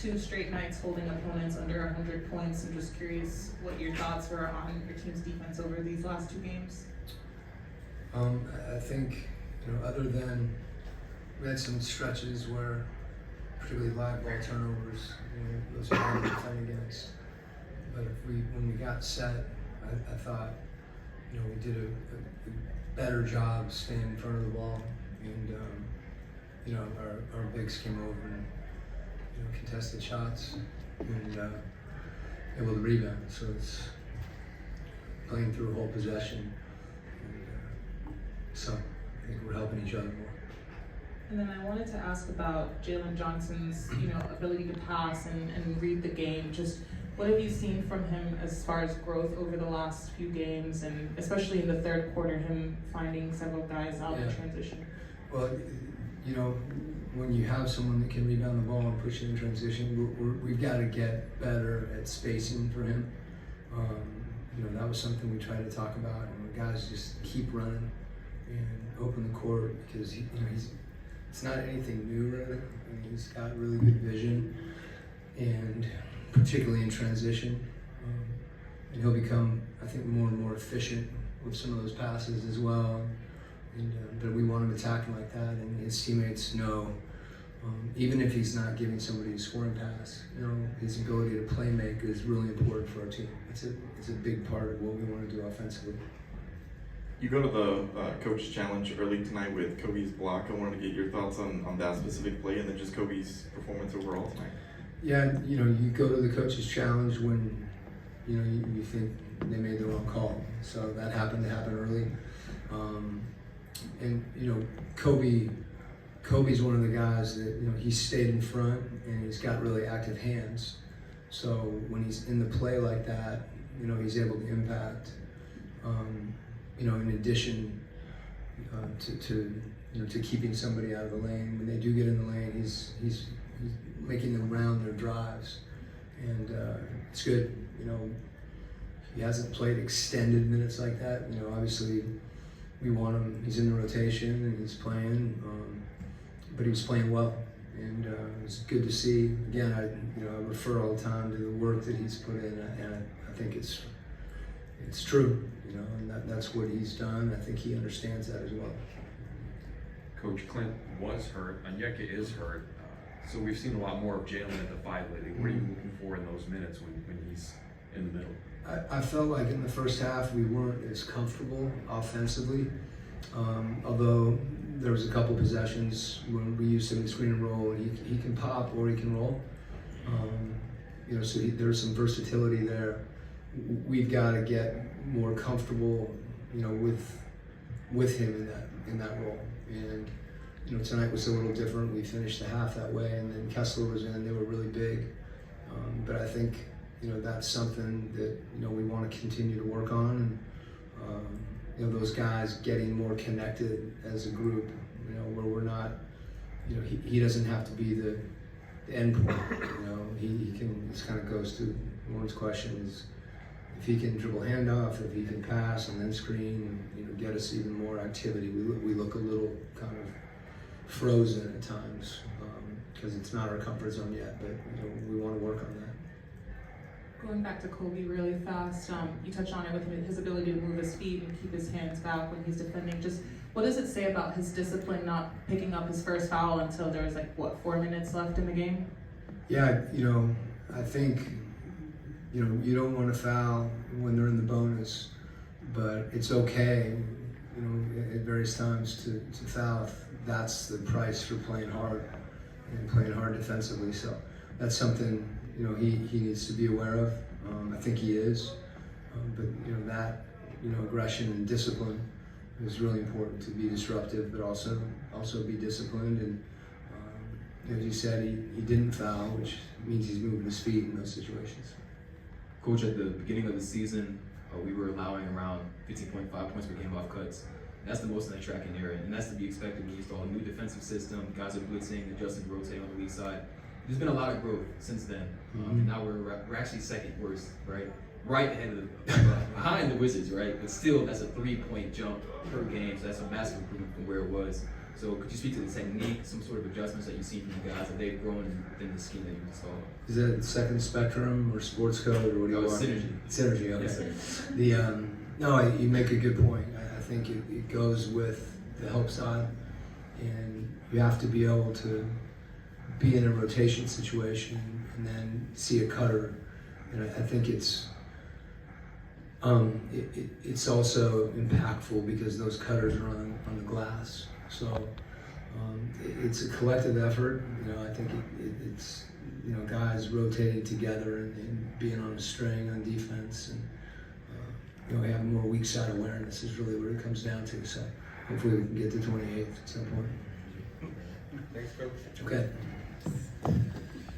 2 straight nights holding opponents under 100 points. I'm just curious what your thoughts were on your team's defense over these last 2 games. I think, other than we had some stretches where, particularly live ball turnovers, those are hard to defend against. But when we got set, I thought, we did a better job staying in front of the ball, and our bigs came over and contested shots and able to rebound. So it's playing through a whole possession. So I think we're helping each other more. And then I wanted to ask about Jalen Johnson's, ability to pass and read the game. Just what have you seen from him as far as growth over the last few games, and especially in the third quarter, him finding several guys out in transition? Well, when you have someone that can rebound the ball and push it in transition, we've got to get better at spacing for him. That was something we tried to talk about, and the guys just keep running and open the court, because it's not anything new really. He's got really good vision, and particularly in transition, and he'll become, I think, more and more efficient with some of those passes as well. But we want him attacking like that, and his teammates know, even if he's not giving somebody a scoring pass, his ability to play make is really important for our team. It's a big part of what we want to do offensively. You go to the coach challenge early tonight with Kobe's block. I wanted to get your thoughts on that specific play, and then just Kobe's performance overall tonight. Yeah, you go to the coach's challenge when you think they made the wrong call. So that happened to happen early. And Kobe's one of the guys that he stayed in front, and he's got really active hands. So when he's in the play like that, he's able to impact. In addition to keeping somebody out of the lane, when they do get in the lane, he's making them round their drives, and it's good. He hasn't played extended minutes like that. Obviously we want him. He's in the rotation and he's playing, but he was playing well, and it's good to see. Again, I refer all the time to the work that he's put in, and I think it's true. And that's what he's done. I think he understands that as well. Coach, Clint was hurt, Onyeka is hurt, so we've seen a lot more of Jalen at the 5 lately. What are you looking for in those minutes when he's in the middle? I felt like in the first half we weren't as comfortable offensively, although there was a couple possessions when we used him in screen and roll, and he can pop or he can roll. So there's some versatility there. We've got to get more comfortable, with him in that role. And tonight was a little different. We finished the half that way, and then Kessler was in. They were really big, but I think that's something that we want to continue to work on, and those guys getting more connected as a group. Where we're not, he doesn't have to be the end point. He can. This kind of goes to Warren's question: is if he can dribble handoff, if he can pass and then screen, and get us even more activity. We look a little kind of frozen at times because it's not our comfort zone yet, but we want to work on that. Going back to Kobe really fast, you touched on it with his ability to move his feet and keep his hands back when he's defending. Just what does it say about his discipline not picking up his first foul until there was 4 minutes left in the game? Yeah, I think you don't want to foul when they're in the bonus, but it's okay, at various times to foul if that's the price for playing hard and playing hard defensively. So that's something he needs to be aware of. I think he is, but that aggression and discipline is really important, to be disruptive, but also be disciplined. And as you said, he didn't foul, which means he's moving his feet in those situations. Coach, at the beginning of the season, we were allowing around 15.5 points per game off cuts. That's the most in the tracking area, and that's to be expected when you install a new defensive system. Guys are blitzing, adjusting, rotating on the weak side. There's been a lot of growth since then. And now we're actually second worst, right? right ahead of behind the Wizards, right? But still, that's a 3-point jump per game, so that's a massive improvement from where it was. So could you speak to the technique, some sort of adjustments that you've seen from the guys that they've grown within the scheme that you've installed? Is that Second Spectrum or Sports Code or what do you want? Synergy. Synergy, okay. Yes, sir. No, you make a good point. I think it goes with the help side, and you have to be able to be in a rotation situation and then see a cutter. And I think it's also impactful because those cutters are on the glass. So it's a collective effort. I think it's guys rotating together and being on a string on defense, and we have more weak side awareness is really what it comes down to. So hopefully we can get to 28th at some point. Thanks, Coach. Okay.